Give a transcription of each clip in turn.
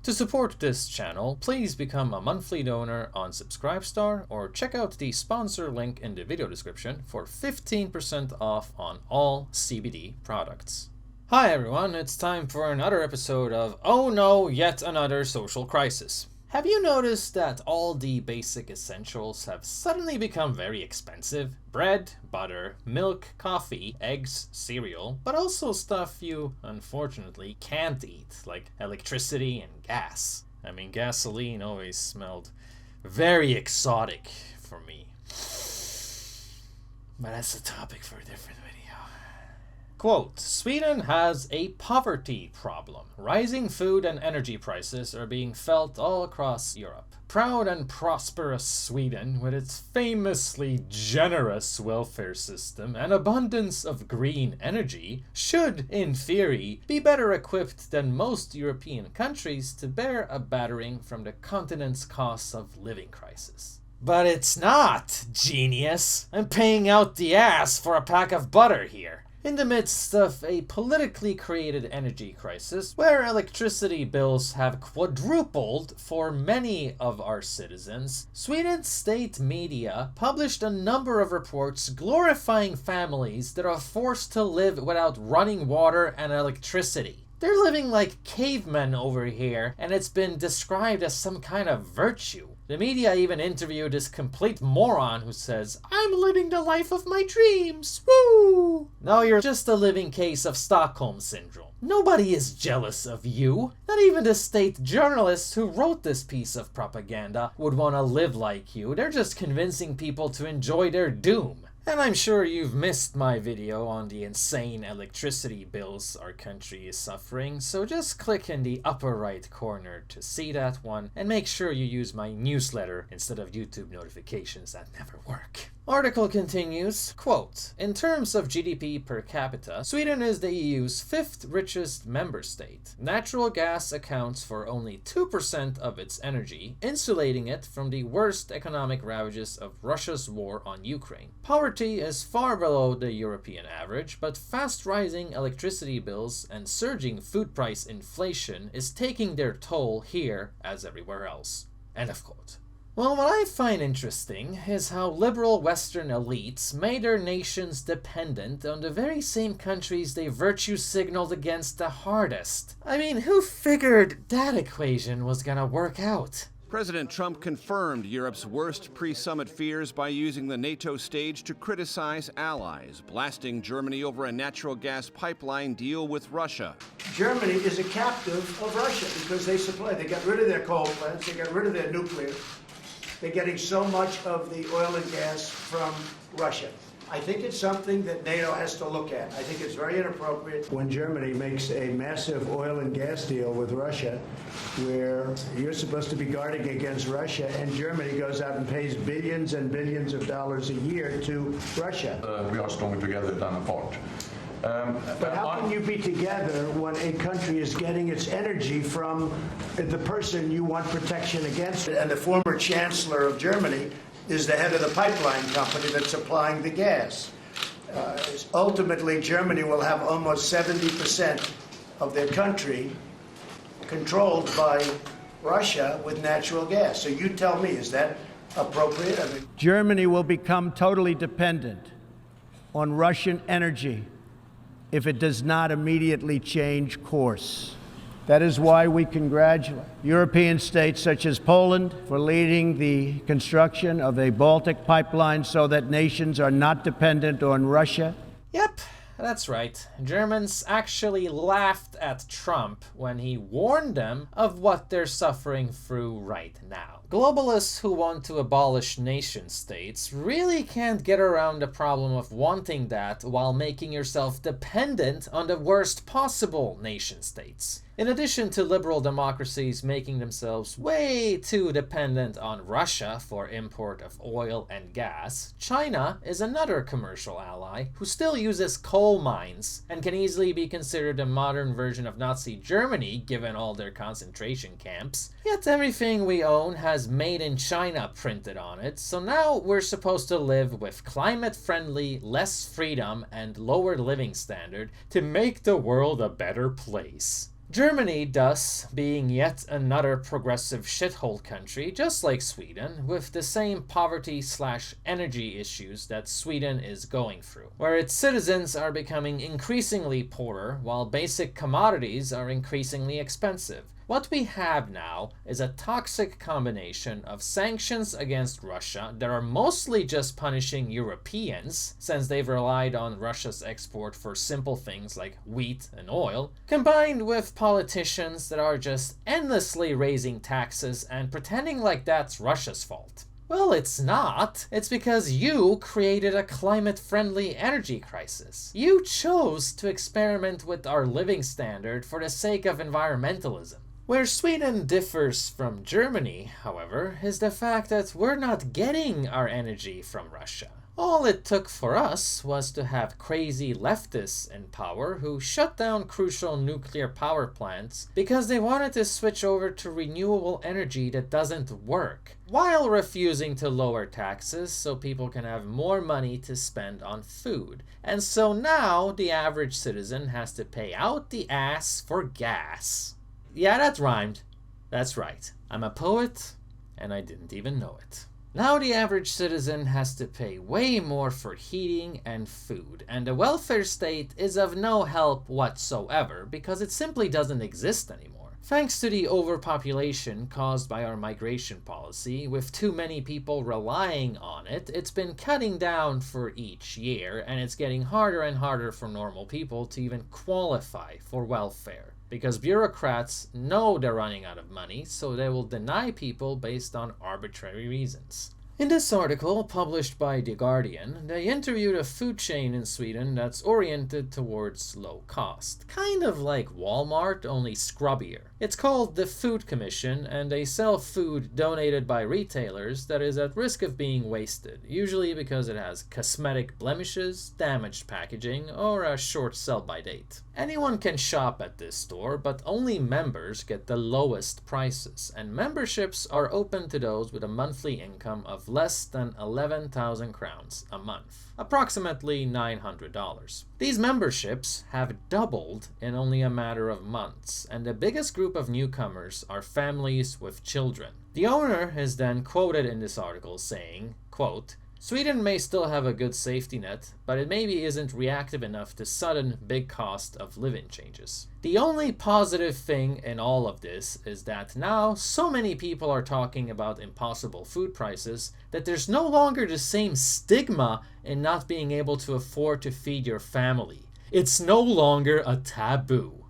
To support this channel, please become a monthly donor on Subscribestar or check out the sponsor link in the video description for 15% off on all CBD products. Hi everyone, it's time for another episode of Oh No, Yet Another Social Crisis. Have you noticed that all the basic essentials have suddenly become very expensive? Bread, butter, milk, coffee, eggs, cereal, but also stuff you, unfortunately, can't eat, like electricity and gas. I mean, gasoline always smelled very exotic for me. But that's a topic for a different video. Quote, Sweden has a poverty problem. Rising food and energy prices are being felt all across Europe. Proud and prosperous Sweden, with its famously generous welfare system and abundance of green energy, should, in theory, be better equipped than most European countries to bear a battering from the continent's cost of living crisis. But it's not, genius! I'm paying out the ass for a pack of butter here. In the midst of a politically created energy crisis, where electricity bills have quadrupled for many of our citizens, Sweden's state media published a number of reports glorifying families that are forced to live without running water and electricity. They're living like cavemen over here, and it's been described as some kind of virtue. The media even interviewed this complete moron who says, "I'm living the life of my dreams, woo!" No, you're just a living case of Stockholm Syndrome. Nobody is jealous of you. Not even the state journalists who wrote this piece of propaganda would want to live like you. They're just convincing people to enjoy their doom. And I'm sure you've missed my video on the insane electricity bills our country is suffering, so just click in the upper right corner to see that one, and make sure you use my newsletter instead of YouTube notifications that never work. Article continues, quote, in terms of GDP per capita, Sweden is the EU's 5th richest member state. Natural gas accounts for only 2% of its energy, insulating it from the worst economic ravages of Russia's war on Ukraine. Poverty is far below the European average, but fast rising electricity bills and surging food price inflation is taking their toll here as everywhere else. End of quote. Well, what I find interesting is how liberal Western elites made their nations dependent on the very same countries they virtue signaled against the hardest. I mean, who figured that equation was gonna work out? President Trump confirmed Europe's worst pre-summit fears by using the NATO stage to criticize allies, blasting Germany over a natural gas pipeline deal with Russia. Germany is a captive of Russia because they got rid of their coal plants, they got rid of their nuclear. They're getting so much of the oil and gas from Russia. I think it's something that NATO has to look at. I think it's very inappropriate when Germany makes a massive oil and gas deal with Russia, where you're supposed to be guarding against Russia, and Germany goes out and pays billions and billions of dollars a year to Russia. We are stronger together than apart. But how can you be together when a country is getting its energy from the person you want protection against? And the former chancellor of Germany is the head of the pipeline company that's supplying the gas. Ultimately, Germany will have almost 70% of their country controlled by Russia with natural gas. So you tell me, is that appropriate? I mean, Germany will become totally dependent on Russian energy if it does not immediately change course. That is why we congratulate European states such as Poland for leading the construction of a Baltic pipeline so that nations are not dependent on Russia. Yep, that's right. Germans actually laughed at Trump when he warned them of what they're suffering through right now. Globalists who want to abolish nation states really can't get around the problem of wanting that while making yourself dependent on the worst possible nation states. In addition to liberal democracies making themselves way too dependent on Russia for import of oil and gas, China is another commercial ally who still uses coal mines and can easily be considered a modern version of Nazi Germany given all their concentration camps. Yet everything we own has "Made in China" printed on it, so now we're supposed to live with climate-friendly, less freedom, and lower living standard to make the world a better place. Germany, thus, being yet another progressive shithole country, just like Sweden, with the same poverty/energy issues that Sweden is going through, where its citizens are becoming increasingly poorer while basic commodities are increasingly expensive. What we have now is a toxic combination of sanctions against Russia that are mostly just punishing Europeans, since they've relied on Russia's export for simple things like wheat and oil, combined with politicians that are just endlessly raising taxes and pretending like that's Russia's fault. Well, it's not. It's because you created a climate-friendly energy crisis. You chose to experiment with our living standard for the sake of environmentalism. Where Sweden differs from Germany, however, is the fact that we're not getting our energy from Russia. All it took for us was to have crazy leftists in power who shut down crucial nuclear power plants because they wanted to switch over to renewable energy that doesn't work, while refusing to lower taxes so people can have more money to spend on food. And so now the average citizen has to pay out the ass for gas. Yeah, that rhymed. That's right. I'm a poet, and I didn't even know it. Now the average citizen has to pay way more for heating and food, and the welfare state is of no help whatsoever because it simply doesn't exist anymore. Thanks to the overpopulation caused by our migration policy, with too many people relying on it, it's been cutting down for each year, and it's getting harder and harder for normal people to even qualify for welfare. Because bureaucrats know they're running out of money, so they will deny people based on arbitrary reasons. In this article, published by The Guardian, they interviewed a food chain in Sweden that's oriented towards low cost. Kind of like Walmart, only scrubbier. It's called the Food Commission, and they sell food donated by retailers that is at risk of being wasted, usually because it has cosmetic blemishes, damaged packaging, or a short sell-by date. Anyone can shop at this store, but only members get the lowest prices, and memberships are open to those with a monthly income of less than 11,000 crowns a month, approximately $900. These memberships have doubled in only a matter of months, and the biggest group of newcomers are families with children. The owner is then quoted in this article saying, quote, "Sweden may still have a good safety net, but it maybe isn't reactive enough to sudden big cost of living changes." The only positive thing in all of this is that now so many people are talking about impossible food prices that there's no longer the same stigma in not being able to afford to feed your family. It's no longer a taboo.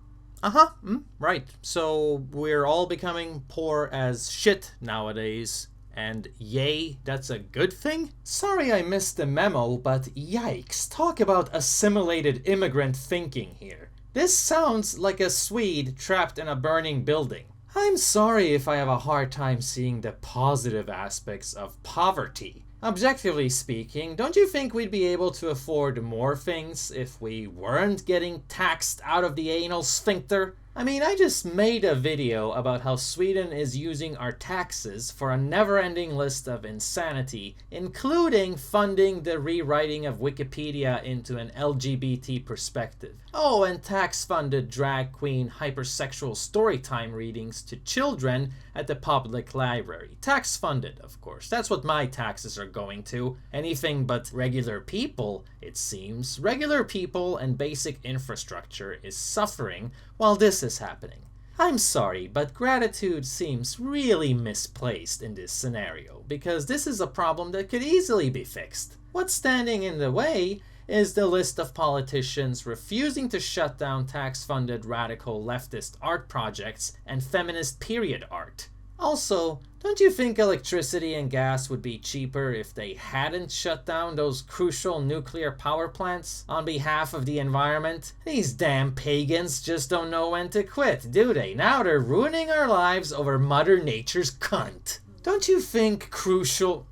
Right. So we're all becoming poor as shit nowadays. And yay, that's a good thing? Sorry I missed the memo, but yikes, talk about assimilated immigrant thinking here. This sounds like a Swede trapped in a burning building. I'm sorry if I have a hard time seeing the positive aspects of poverty. Objectively speaking, don't you think we'd be able to afford more things if we weren't getting taxed out of the anal sphincter? I mean, I just made a video about how Sweden is using our taxes for a never-ending list of insanity, including funding the rewriting of Wikipedia into an LGBT perspective. Oh, and tax-funded drag queen hypersexual storytime readings to children at the public library. Tax-funded, of course. That's what my taxes are going to. Anything but regular people, it seems. Regular people and basic infrastructure is suffering while this is happening. I'm sorry, but gratitude seems really misplaced in this scenario, because this is a problem that could easily be fixed. What's standing in the way is the list of politicians refusing to shut down tax-funded radical leftist art projects and feminist period art. Also, don't you think electricity and gas would be cheaper if they hadn't shut down those crucial nuclear power plants on behalf of the environment? These damn pagans just don't know when to quit, do they? Now they're ruining our lives over Mother Nature's cunt. Don't you think crucial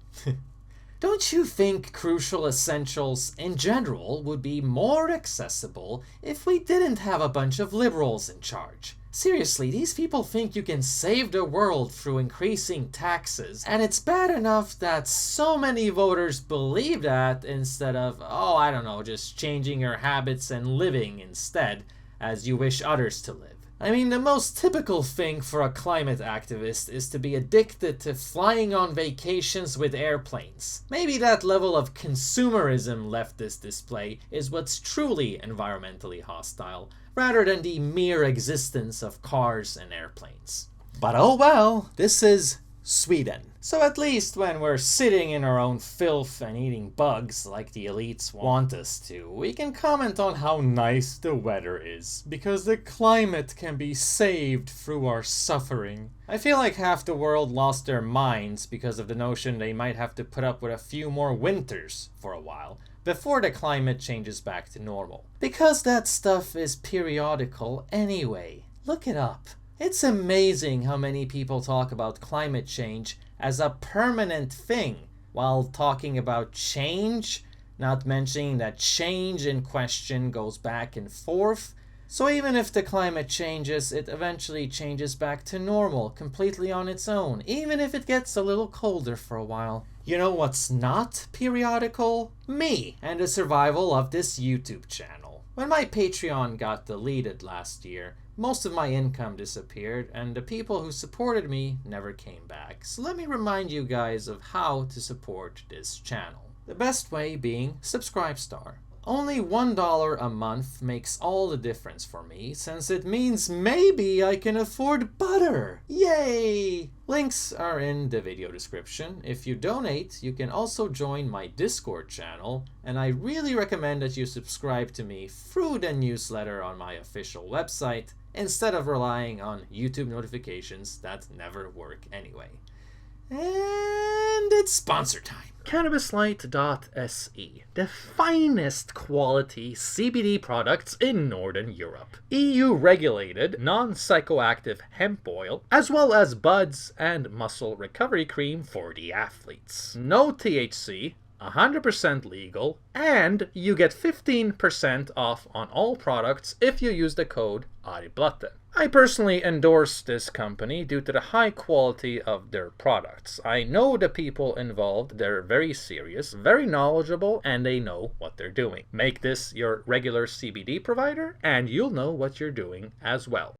essentials in general would be more accessible if we didn't have a bunch of liberals in charge? Seriously, these people think you can save the world through increasing taxes, and it's bad enough that so many voters believe that instead of, just changing your habits and living instead as you wish others to live. I mean, the most typical thing for a climate activist is to be addicted to flying on vacations with airplanes. Maybe that level of consumerism leftist display is what's truly environmentally hostile, rather than the mere existence of cars and airplanes. But oh well, this is Sweden. So at least when we're sitting in our own filth and eating bugs like the elites want us to, we can comment on how nice the weather is, because the climate can be saved through our suffering. I feel like half the world lost their minds because of the notion they might have to put up with a few more winters for a while before the climate changes back to normal. Because that stuff is periodical anyway. Look it up. It's amazing how many people talk about climate change as a permanent thing, while talking about change, not mentioning that change in question goes back and forth. So even if the climate changes, it eventually changes back to normal, completely on its own, even if it gets a little colder for a while. You know what's not periodical? Me, and the survival of this YouTube channel. When my Patreon got deleted last year, most of my income disappeared, and the people who supported me never came back. So let me remind you guys of how to support this channel. The best way being Subscribestar. Only $1 a month makes all the difference for me, since it means maybe I can afford butter! Yay! Links are in the video description. If you donate, you can also join my Discord channel, and I really recommend that you subscribe to me through the newsletter on my official website, instead of relying on YouTube notifications that never work anyway. And it's sponsor time. CannabisLight.se, the finest quality CBD products in Northern Europe. EU-regulated, non-psychoactive hemp oil, as well as buds and muscle recovery cream for the athletes. No THC, 100% legal, and you get 15% off on all products if you use the code ARIBLATTE. I personally endorse this company due to the high quality of their products. I know the people involved, they're very serious, very knowledgeable, and they know what they're doing. Make this your regular CBD provider, and you'll know what you're doing as well.